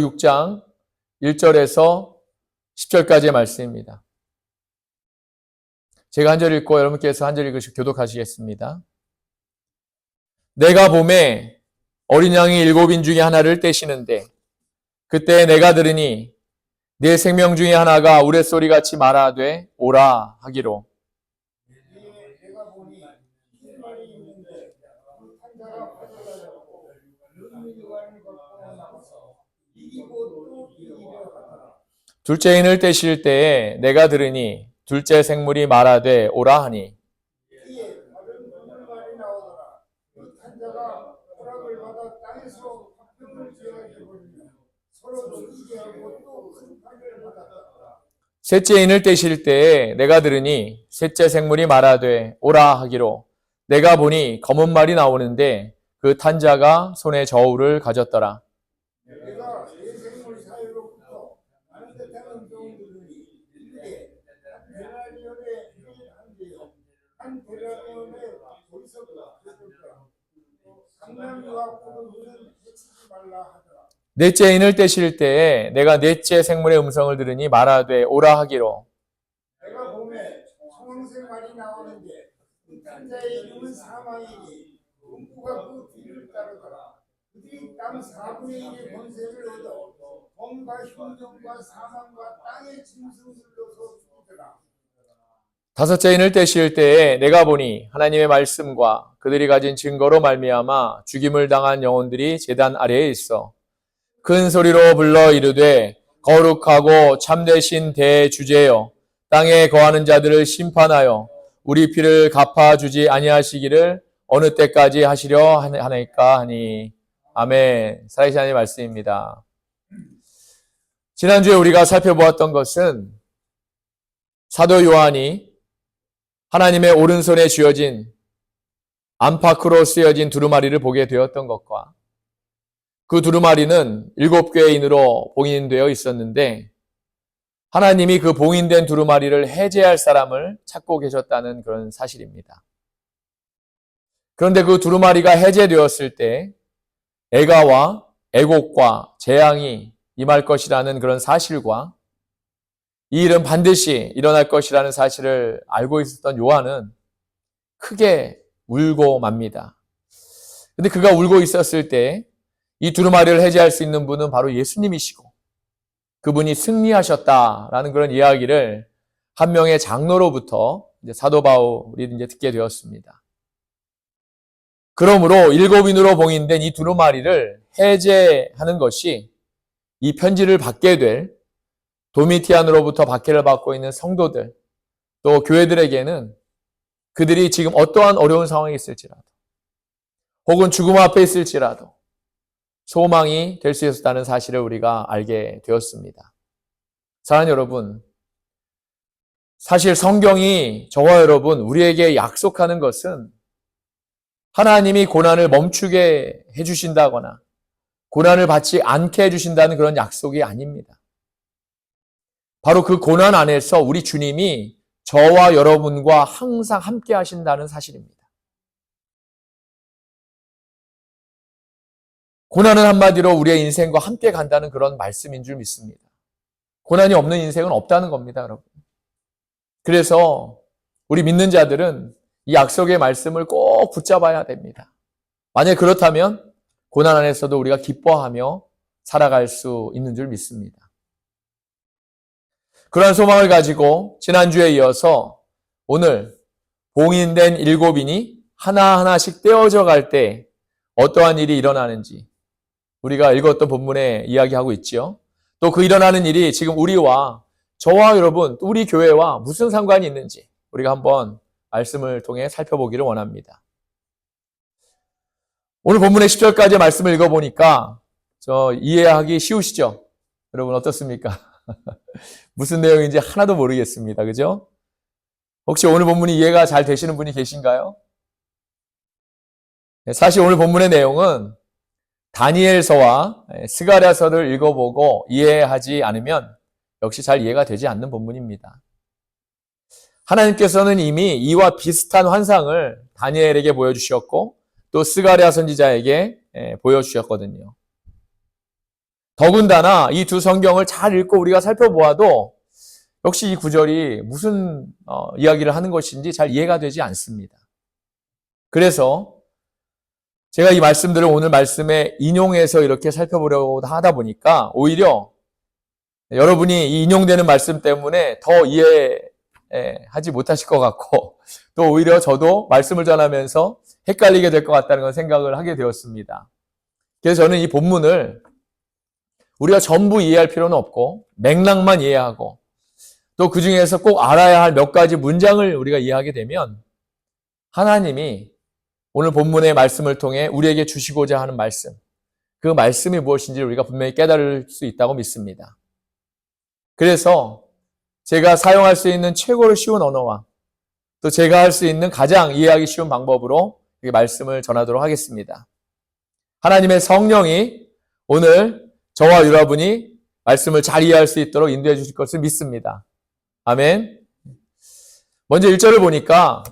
6장 1절에서 10절까지의 말씀입니다. 제가 한 절 읽고 여러분께서 한 절 읽으시고 교독하시겠습니다. 내가 봄에 어린 양이 7인 중에 하나를 떼시는데 그때 내가 들으니 네 생명 중에 하나가 우레소리같이 말하되 오라 하기로 둘째 인을 떼실 때에 내가 들으니 둘째 생물이 말하되 오라 하니 셋째 인을 떼실 때에 내가 들으니 셋째 생물이 말하되 오라 하기로 내가 보니 검은 말이 나오는데 그 탄 자가 손에 저울을 가졌더라. 넷째 인을 떼실 때에 내가 넷째 생물의 음성을 들으니 말하되 오라 하기로 내가 봄에 청색 말이 나오는데 그 탄자의 이름은 사망이니 음부가 그 뒤를 따르더라. 그들이 땅 4분의 1의 권세를 얻어 검과 흉년과 사망과 땅의 짐승을 눌러서 죽이더라. 다섯째 인을 떼실 때에 내가 보니 하나님의 말씀과 그들이 가진 증거로 말미암아 죽임을 당한 영혼들이 제단 아래에 있어 큰 소리로 불러 이르되 거룩하고 참되신 대주제여 땅에 거하는 자들을 심판하여 우리 피를 갚아주지 아니하시기를 어느 때까지 하시려 하나이까 하니. 아멘. 살아계신 하나님의 말씀입니다. 지난주에 우리가 살펴보았던 것은 사도 요한이 하나님의 오른손에 쥐어진 안팎으로 쓰여진 두루마리를 보게 되었던 것과 그 두루마리는 7개의 인으로 봉인되어 있었는데 하나님이 그 봉인된 두루마리를 해제할 사람을 찾고 계셨다는 그런 사실입니다. 그런데 그 두루마리가 해제되었을 때 애가와 애곡과 재앙이 임할 것이라는 그런 사실과 이 일은 반드시 일어날 것이라는 사실을 알고 있었던 요한은 크게 울고 맙니다. 근데 그가 울고 있었을 때 이 두루마리를 해제할 수 있는 분은 바로 예수님이시고 그분이 승리하셨다라는 그런 이야기를 한 명의 장로로부터 이제 사도 바울이 이제 듣게 되었습니다. 그러므로 7인으로 봉인된 이 두루마리를 해제하는 것이 이 편지를 받게 될 도미티안으로부터 박해를 받고 있는 성도들 또 교회들에게는 그들이 지금 어떠한 어려운 상황에 있을지라도 혹은 죽음 앞에 있을지라도 소망이 될 수 있었다는 사실을 우리가 알게 되었습니다. 사랑하는 여러분, 사실 성경이 저와 여러분 우리에게 약속하는 것은 하나님이 고난을 멈추게 해주신다거나 고난을 받지 않게 해주신다는 그런 약속이 아닙니다. 바로 그 고난 안에서 우리 주님이 저와 여러분과 항상 함께 하신다는 사실입니다. 고난은 한마디로 우리의 인생과 함께 간다는 그런 말씀인 줄 믿습니다. 고난이 없는 인생은 없다는 겁니다, 여러분. 그래서 우리 믿는 자들은 이 약속의 말씀을 꼭 붙잡아야 됩니다. 만약 그렇다면 고난 안에서도 우리가 기뻐하며 살아갈 수 있는 줄 믿습니다. 그러한 소망을 가지고 지난주에 이어서 오늘 봉인된 7인이 하나하나씩 떼어져 갈 때 어떠한 일이 일어나는지 우리가 읽었던 본문에 이야기하고 있지요. 또 그 일어나는 일이 지금 우리와 저와 여러분, 또 우리 교회와 무슨 상관이 있는지 우리가 한번 말씀을 통해 살펴보기를 원합니다. 오늘 본문의 10절까지 말씀을 읽어보니까 이해하기 쉬우시죠? 여러분 어떻습니까? 무슨 내용인지 하나도 모르겠습니다. 그죠? 혹시 오늘 본문이 이해가 잘 되시는 분이 계신가요? 사실 오늘 본문의 내용은 다니엘서와 스가랴서를 읽어보고 이해하지 않으면 역시 잘 이해가 되지 않는 본문입니다. 하나님께서는 이미 이와 비슷한 환상을 다니엘에게 보여주셨고 또 스가랴 선지자에게 보여주셨거든요. 더군다나 이 두 성경을 잘 읽고 우리가 살펴보아도 역시 이 구절이 무슨 이야기를 하는 것인지 잘 이해가 되지 않습니다. 그래서 제가 이 말씀들을 오늘 말씀에 인용해서 이렇게 살펴보려고 하다 보니까 오히려 여러분이 이 인용되는 말씀 때문에 더 이해하지 못하실 것 같고 또 오히려 저도 말씀을 전하면서 헷갈리게 될 것 같다는 걸 생각을 하게 되었습니다. 그래서 저는 이 본문을 우리가 전부 이해할 필요는 없고 맥락만 이해하고 또 그 중에서 꼭 알아야 할 몇 가지 문장을 우리가 이해하게 되면 하나님이 오늘 본문의 말씀을 통해 우리에게 주시고자 하는 말씀, 그 말씀이 무엇인지 우리가 분명히 깨달을 수 있다고 믿습니다. 그래서 제가 사용할 수 있는 최고로 쉬운 언어와 또 제가 할 수 있는 가장 이해하기 쉬운 방법으로 이 말씀을 전하도록 하겠습니다. 하나님의 성령이 오늘 저와 여러분이 말씀을 잘 이해할 수 있도록 인도해 주실 것을 믿습니다. 아멘. 먼저 1절을 보니까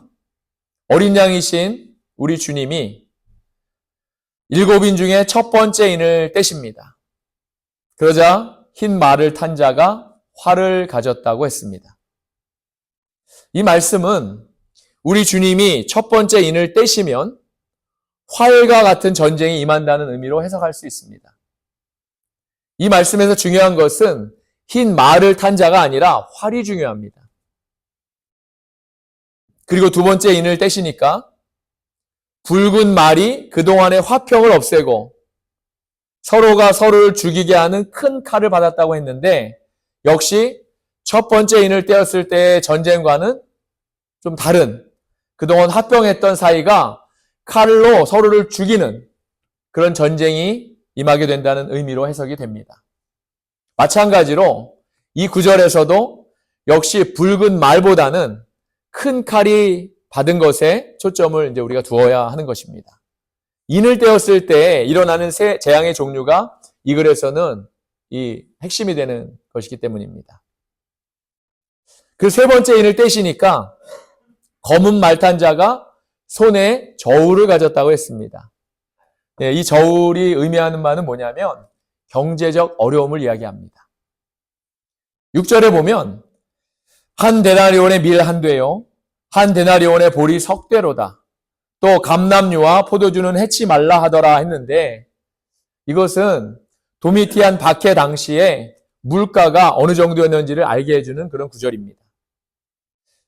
어린 양이신 우리 주님이 7인 중에 첫 번째 인을 떼십니다. 그러자 흰 말을 탄 자가 활을 가졌다고 했습니다. 이 말씀은 우리 주님이 첫 번째 인을 떼시면 활과 같은 전쟁이 임한다는 의미로 해석할 수 있습니다. 이 말씀에서 중요한 것은 흰 말을 탄 자가 아니라 활이 중요합니다. 그리고 두 번째 인을 떼시니까 붉은 말이 그동안의 화평을 없애고 서로가 서로를 죽이게 하는 큰 칼을 받았다고 했는데 역시 첫 번째 인을 떼었을 때의 전쟁과는 좀 다른 그동안 화평했던 사이가 칼로 서로를 죽이는 그런 전쟁이 임하게 된다는 의미로 해석이 됩니다. 마찬가지로 이 구절에서도 역시 붉은 말보다는 큰 칼이 받은 것에 초점을 이제 우리가 두어야 하는 것입니다. 인을 떼었을 때 일어나는 새 재앙의 종류가 이 글에서는 이 핵심이 되는 것이기 때문입니다. 그 세 번째 인을 떼시니까 검은 말탄 자가 손에 저울을 가졌다고 했습니다. 이 저울이 의미하는 바는 뭐냐면 경제적 어려움을 이야기합니다. 6절에 보면 한 데나리온의 밀 한 되요 한 데나리온의 보리 석 되로다. 또 감람류와 포도주는 해치 말라 하더라 했는데 이것은 도미티안 박해 당시에 물가가 어느 정도였는지를 알게 해주는 그런 구절입니다.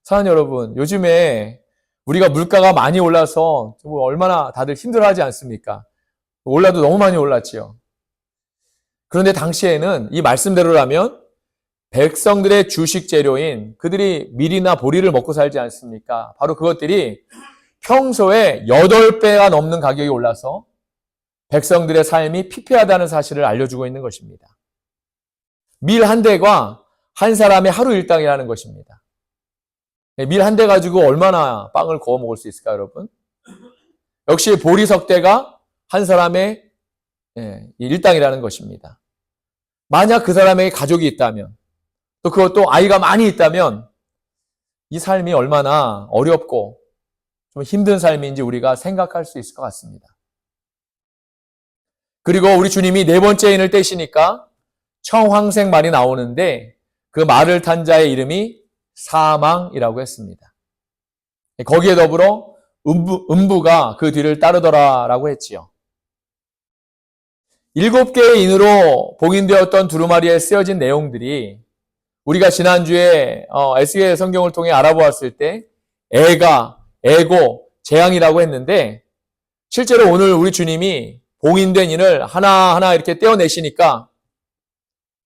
사랑하는 여러분, 요즘에 우리가 물가가 많이 올라서 얼마나 다들 힘들어하지 않습니까? 올라도 너무 많이 올랐지요. 그런데 당시에는 이 말씀대로라면 백성들의 주식 재료인 그들이 밀이나 보리를 먹고 살지 않습니까? 바로 그것들이 평소에 8배가 넘는 가격이 올라서 백성들의 삶이 피폐하다는 사실을 알려주고 있는 것입니다. 밀 한 대가 한 사람의 하루 일당이라는 것입니다. 밀 한 대 가지고 얼마나 빵을 구워 먹을 수 있을까요, 여러분? 역시 보리 석 대가 한 사람의 일당이라는 것입니다. 만약 그 사람에게 가족이 있다면 또 그것도 아이가 많이 있다면 이 삶이 얼마나 어렵고 좀 힘든 삶인지 우리가 생각할 수 있을 것 같습니다. 그리고 우리 주님이 네 번째 인을 떼시니까 청황색 말이 나오는데 그 말을 탄 자의 이름이 사망이라고 했습니다. 거기에 더불어 음부가 그 뒤를 따르더라라고 했지요. 7개의 인으로 봉인되었던 두루마리에 쓰여진 내용들이 우리가 지난주에 에스겔 성경을 통해 알아보았을 때 애가, 애고, 재앙이라고 했는데 실제로 오늘 우리 주님이 봉인된 인을 하나하나 이렇게 떼어내시니까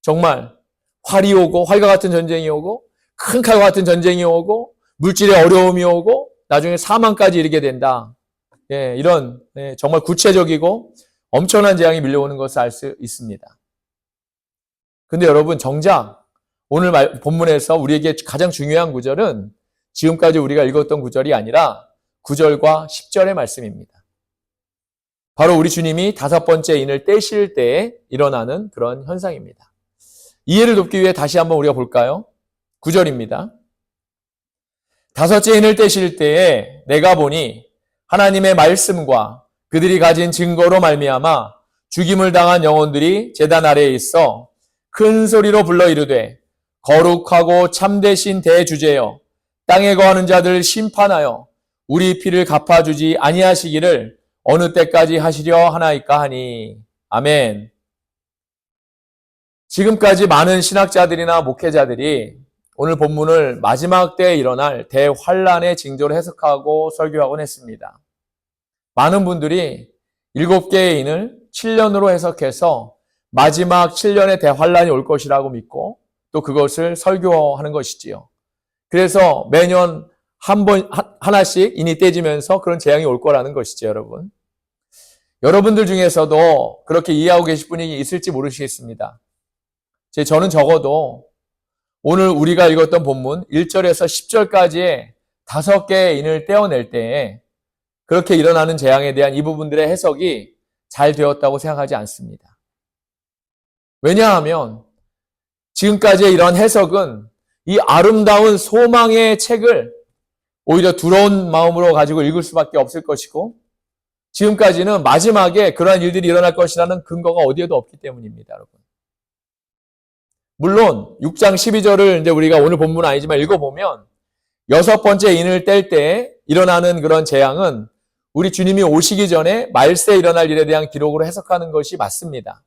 정말 활이 오고 활과 같은 전쟁이 오고 큰 칼과 같은 전쟁이 오고 물질의 어려움이 오고 나중에 사망까지 이르게 된다. 이런 정말 구체적이고 엄청난 재앙이 밀려오는 것을 알 수 있습니다. 근데 여러분 정작 오늘 본문에서 우리에게 가장 중요한 구절은 지금까지 우리가 읽었던 구절이 아니라 9절과 10절의 말씀입니다. 바로 우리 주님이 5번째 인을 떼실 때에 일어나는 그런 현상입니다. 이해를 돕기 위해 다시 한번 우리가 볼까요? 9절입니다. 5째 인을 떼실 때에 내가 보니 하나님의 말씀과 그들이 가진 증거로 말미암아 죽임을 당한 영혼들이 제단 아래에 있어 큰 소리로 불러 이르되 거룩하고 참되신 대주제여 땅에 거하는 자들을 심판하여 우리 피를 갚아주지 아니하시기를 어느 때까지 하시려 하나이까 하니. 아멘. 지금까지 많은 신학자들이나 목회자들이 오늘 본문을 마지막 때에 일어날 대환란의 징조로 해석하고 설교하곤 했습니다. 많은 분들이 7개의 인을 7년으로 해석해서 마지막 7년의 대환란이 올 것이라고 믿고 또 그것을 설교하는 것이지요. 그래서 매년 하나씩 인이 떼지면서 그런 재앙이 올 거라는 것이죠, 여러분. 여러분들 중에서도 그렇게 이해하고 계실 분이 있을지 모르시겠습니다. 저는 적어도 오늘 우리가 읽었던 본문 1절에서 10절까지의 5개의 인을 떼어낼 때에 그렇게 일어나는 재앙에 대한 이 부분들의 해석이 잘 되었다고 생각하지 않습니다. 왜냐하면 지금까지의 이런 해석은 이 아름다운 소망의 책을 오히려 두려운 마음으로 가지고 읽을 수밖에 없을 것이고 지금까지는 마지막에 그러한 일들이 일어날 것이라는 근거가 어디에도 없기 때문입니다, 여러분. 물론 6장 12절을 이제 우리가 오늘 본문은 아니지만 읽어보면 6번째 인을 뗄 때 일어나는 그런 재앙은 우리 주님이 오시기 전에 말세에 일어날 일에 대한 기록으로 해석하는 것이 맞습니다.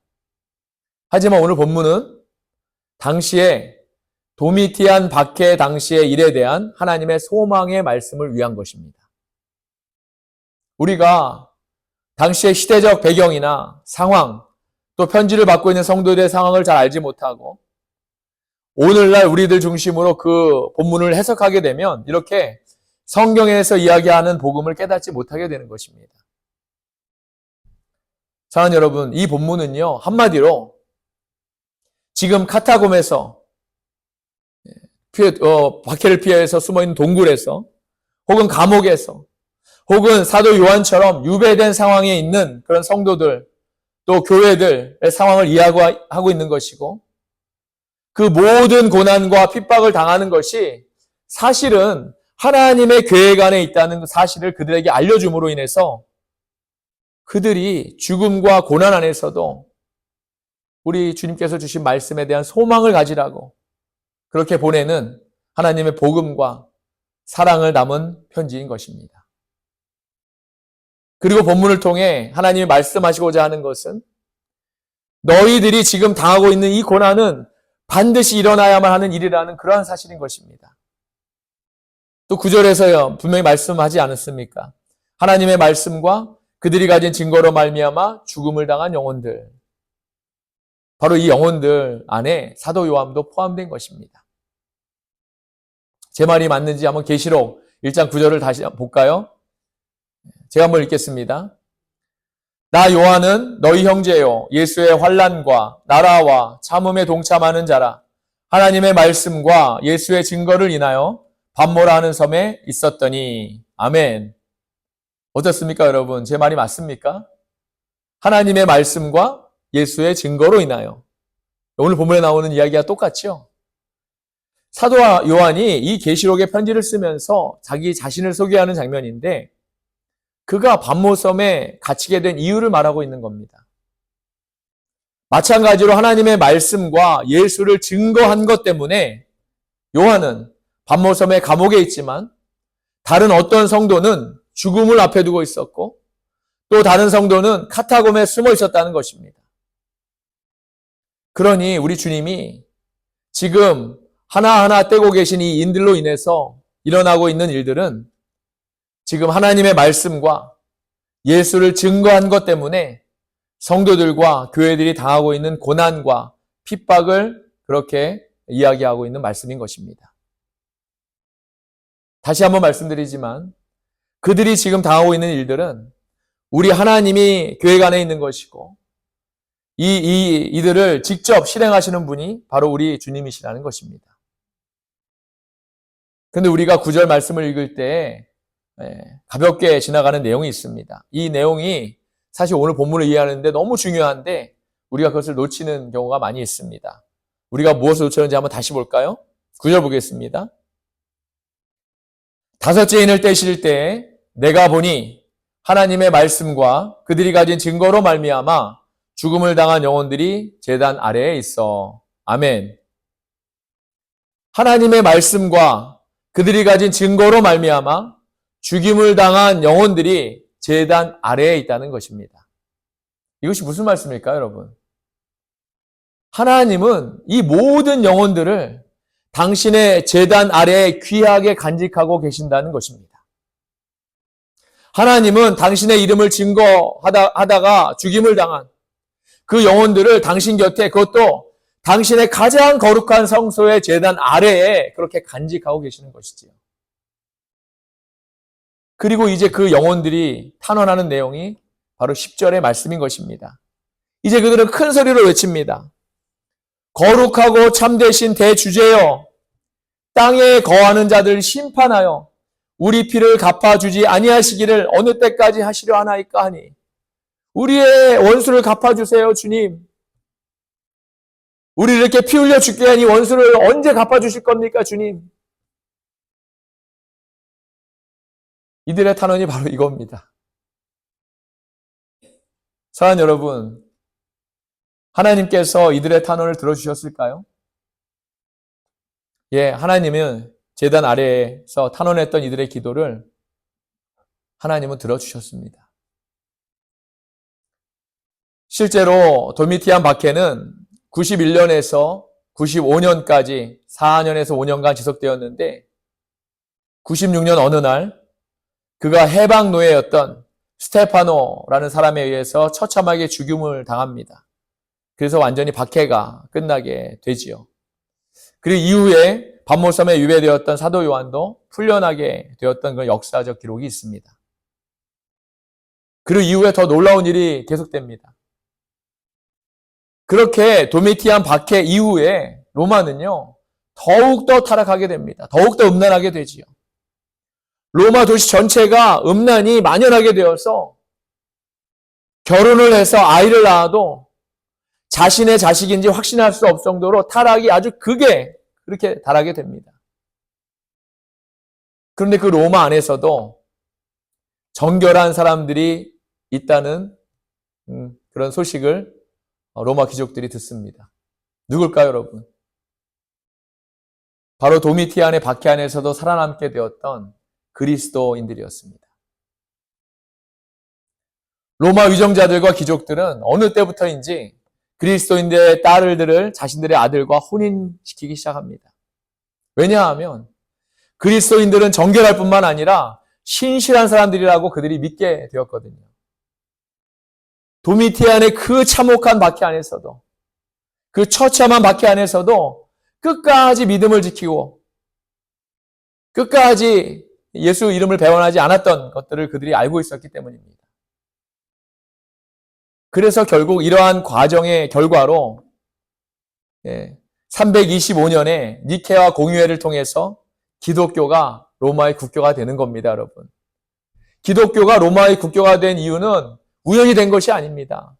하지만 오늘 본문은 당시에 도미티안 박해 당시의 일에 대한 하나님의 소망의 말씀을 위한 것입니다. 우리가 당시의 시대적 배경이나 상황, 또 편지를 받고 있는 성도들의 상황을 잘 알지 못하고 오늘날 우리들 중심으로 그 본문을 해석하게 되면 이렇게 성경에서 이야기하는 복음을 깨닫지 못하게 되는 것입니다. 사랑하는 여러분, 이 본문은요, 한마디로 지금 카타콤에서 박해를 피해서 숨어있는 동굴에서 혹은 감옥에서 혹은 사도 요한처럼 유배된 상황에 있는 그런 성도들 또 교회들의 상황을 이야기하고 있는 것이고 그 모든 고난과 핍박을 당하는 것이 사실은 하나님의 계획 안에 있다는 사실을 그들에게 알려줌으로 인해서 그들이 죽음과 고난 안에서도 우리 주님께서 주신 말씀에 대한 소망을 가지라고 그렇게 보내는 하나님의 복음과 사랑을 담은 편지인 것입니다. 그리고 본문을 통해 하나님이 말씀하시고자 하는 것은 너희들이 지금 당하고 있는 이 고난은 반드시 일어나야만 하는 일이라는 그러한 사실인 것입니다. 또 9절에서요 분명히 말씀하지 않았습니까? 하나님의 말씀과 그들이 가진 증거로 말미암아 죽음을 당한 영혼들, 바로 이 영혼들 안에 사도 요한도 포함된 것입니다. 제 말이 맞는지 한번 계시록 1장 9절을 다시 볼까요? 제가 한번 읽겠습니다. 나 요한은 너희 형제요 예수의 환난과 나라와 참음에 동참하는 자라 하나님의 말씀과 예수의 증거를 인하여 반모라 하는 섬에 있었더니. 아멘. 어떻습니까, 여러분? 제 말이 맞습니까? 하나님의 말씀과 예수의 증거로 인하여. 오늘 본문에 나오는 이야기가 똑같죠? 사도 요한이 이 계시록의 편지를 쓰면서 자기 자신을 소개하는 장면인데 그가 반모섬에 갇히게 된 이유를 말하고 있는 겁니다. 마찬가지로 하나님의 말씀과 예수를 증거한 것 때문에 요한은 반모섬의 감옥에 있지만 다른 어떤 성도는 죽음을 앞에 두고 있었고 또 다른 성도는 카타콤에 숨어 있었다는 것입니다. 그러니 우리 주님이 지금 하나하나 떼고 계신 이 인들로 인해서 일어나고 있는 일들은 지금 하나님의 말씀과 예수를 증거한 것 때문에 성도들과 교회들이 당하고 있는 고난과 핍박을 그렇게 이야기하고 있는 말씀인 것입니다. 다시 한번 말씀드리지만 그들이 지금 당하고 있는 일들은 우리 하나님이 계획 안에 있는 것이고 이들을 직접 실행하시는 분이 바로 우리 주님이시라는 것입니다. 그런데 우리가 9절 말씀을 읽을 때 가볍게 지나가는 내용이 있습니다. 이 내용이 사실 오늘 본문을 이해하는데 너무 중요한데 우리가 그것을 놓치는 경우가 많이 있습니다. 우리가 무엇을 놓쳤는지 한번 다시 볼까요? 9절 보겠습니다. 5째 인을 떼실 때 내가 보니 하나님의 말씀과 그들이 가진 증거로 말미암아 죽음을 당한 영혼들이 제단 아래에 있어. 아멘. 하나님의 말씀과 그들이 가진 증거로 말미암아 죽임을 당한 영혼들이 제단 아래에 있다는 것입니다. 이것이 무슨 말씀일까요, 여러분? 하나님은 이 모든 영혼들을 당신의 제단 아래에 귀하게 간직하고 계신다는 것입니다. 하나님은 당신의 이름을 증거하다가 죽임을 당한 그 영혼들을 당신 곁에, 그것도 당신의 가장 거룩한 성소의 제단 아래에 그렇게 간직하고 계시는 것이지요. 그리고 이제 그 영혼들이 탄원하는 내용이 바로 10절의 말씀인 것입니다. 이제 그들은 큰 소리로 외칩니다. 거룩하고 참되신 대주제여, 땅에 거하는 자들 심판하여 우리 피를 갚아주지 아니하시기를 어느 때까지 하시려 하나이까 하니, 우리의 원수를 갚아주세요, 주님. 우리를 이렇게 피 흘려 죽게 하니 원수를 언제 갚아주실 겁니까, 주님? 이들의 탄원이 바로 이겁니다. 사랑하는 여러분, 하나님께서 이들의 탄원을 들어주셨을까요? 예, 하나님은 제단 아래에서 탄원했던 이들의 기도를 하나님은 들어주셨습니다. 실제로 도미티안 박해는 91년에서 95년까지 4년에서 5년간 지속되었는데 96년 어느 날 그가 해방 노예였던 스테파노라는 사람에 의해서 처참하게 죽임을 당합니다. 그래서 완전히 박해가 끝나게 되지요. 그리고 이후에 반모섬에 유배되었던 사도 요한도 풀려나게 되었던 그 역사적 기록이 있습니다. 그리고 이후에 더 놀라운 일이 계속됩니다. 그렇게 도미티안 박해 이후에 로마는요, 더욱더 타락하게 됩니다. 더욱더 음란하게 되지요. 로마 도시 전체가 음란이 만연하게 되어서 결혼을 해서 아이를 낳아도 자신의 자식인지 확신할 수 없을 정도로 타락이 아주 극에 그렇게 달하게 됩니다. 그런데 그 로마 안에서도 정결한 사람들이 있다는 그런 소식을 로마 귀족들이 듣습니다. 누굴까요, 여러분? 바로 도미티안의 박해 안에서도 살아남게 되었던 그리스도인들이었습니다. 로마 위정자들과 귀족들은 어느 때부터인지 그리스도인들의 딸들을 자신들의 아들과 혼인시키기 시작합니다. 왜냐하면 그리스도인들은 정결할 뿐만 아니라 신실한 사람들이라고 그들이 믿게 되었거든요. 도미티안의 그 참혹한 박해 안에서도, 그 처참한 박해 안에서도 끝까지 믿음을 지키고 끝까지 예수 이름을 배반하지 않았던 것들을 그들이 알고 있었기 때문입니다. 그래서 결국 이러한 과정의 결과로 325년에 니케아 공의회를 통해서 기독교가 로마의 국교가 되는 겁니다, 여러분. 기독교가 로마의 국교가 된 이유는 우연히 된 것이 아닙니다.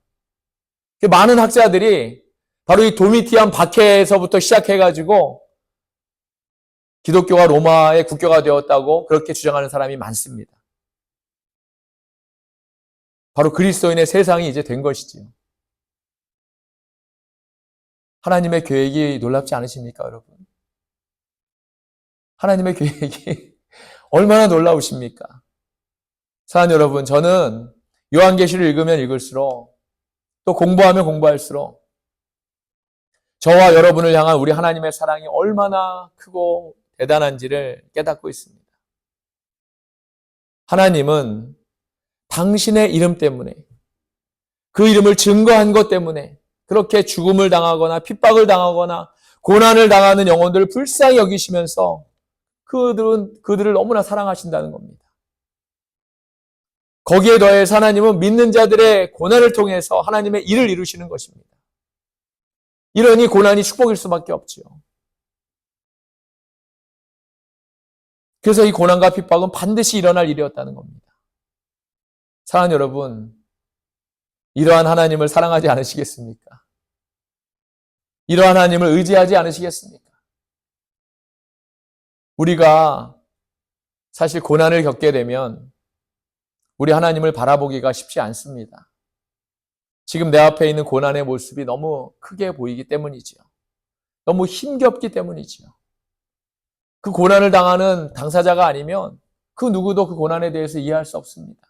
많은 학자들이 바로 이 도미티안 박해에서부터 시작해가지고 기독교가 로마의 국교가 되었다고 그렇게 주장하는 사람이 많습니다. 바로 그리스도인의 세상이 이제 된 것이지요. 하나님의 계획이 놀랍지 않으십니까, 여러분? 하나님의 계획이 얼마나 놀라우십니까? 사랑하는 여러분, 저는 요한계시를 읽으면 읽을수록 또 공부하면 공부할수록 저와 여러분을 향한 우리 하나님의 사랑이 얼마나 크고 대단한지를 깨닫고 있습니다. 하나님은 당신의 이름 때문에, 그 이름을 증거한 것 때문에 그렇게 죽음을 당하거나 핍박을 당하거나 고난을 당하는 영혼들을 불쌍히 여기시면서 그들을 너무나 사랑하신다는 겁니다. 거기에 더해서 하나님은 믿는 자들의 고난을 통해서 하나님의 일을 이루시는 것입니다. 이러니 고난이 축복일 수밖에 없지요. 그래서 이 고난과 핍박은 반드시 일어날 일이었다는 겁니다. 사랑하는 여러분, 이러한 하나님을 사랑하지 않으시겠습니까? 이러한 하나님을 의지하지 않으시겠습니까? 우리가 사실 고난을 겪게 되면 우리 하나님을 바라보기가 쉽지 않습니다. 지금 내 앞에 있는 고난의 모습이 너무 크게 보이기 때문이지요. 너무 힘겹기 때문이지요. 그 고난을 당하는 당사자가 아니면 그 누구도 그 고난에 대해서 이해할 수 없습니다.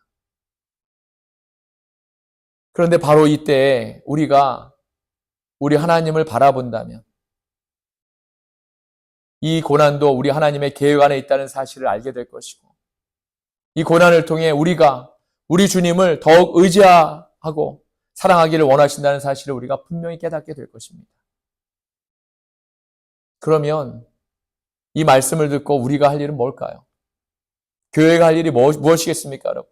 그런데 바로 이때 우리가 우리 하나님을 바라본다면 이 고난도 우리 하나님의 계획 안에 있다는 사실을 알게 될 것이고, 이 고난을 통해 우리가 우리 주님을 더욱 의지하고 사랑하기를 원하신다는 사실을 우리가 분명히 깨닫게 될 것입니다. 그러면 이 말씀을 듣고 우리가 할 일은 뭘까요? 교회가 할 일이 무엇이겠습니까, 여러분?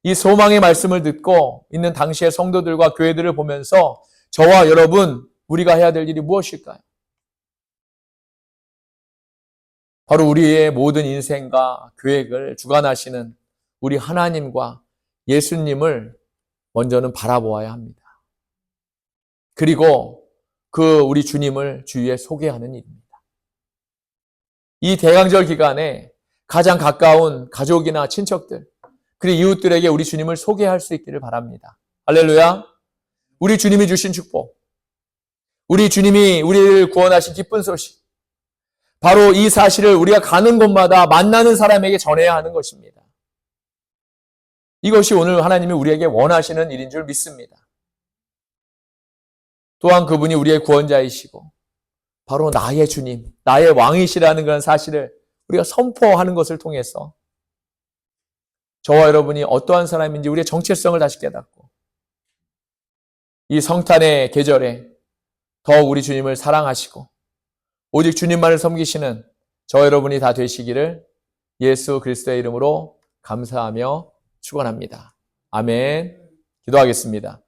이 소망의 말씀을 듣고 있는 당시의 성도들과 교회들을 보면서 저와 여러분, 우리가 해야 될 일이 무엇일까요? 바로 우리의 모든 인생과 계획을 주관하시는 우리 하나님과 예수님을 먼저는 바라보아야 합니다. 그리고 그 우리 주님을 주위에 소개하는 일입니다. 이 대강절 기간에 가장 가까운 가족이나 친척들, 그리고 이웃들에게 우리 주님을 소개할 수 있기를 바랍니다. 할렐루야. 우리 주님이 주신 축복, 우리 주님이 우리를 구원하신 기쁜 소식, 바로 이 사실을 우리가 가는 곳마다 만나는 사람에게 전해야 하는 것입니다. 이것이 오늘 하나님이 우리에게 원하시는 일인 줄 믿습니다. 또한 그분이 우리의 구원자이시고 바로 나의 주님, 나의 왕이시라는 그런 사실을 우리가 선포하는 것을 통해서 저와 여러분이 어떠한 사람인지 우리의 정체성을 다시 깨닫고 이 성탄의 계절에 더욱 우리 주님을 사랑하시고 오직 주님만을 섬기시는 저와 여러분이 다 되시기를 예수 그리스도의 이름으로 감사하며 축원합니다. 아멘. 기도하겠습니다.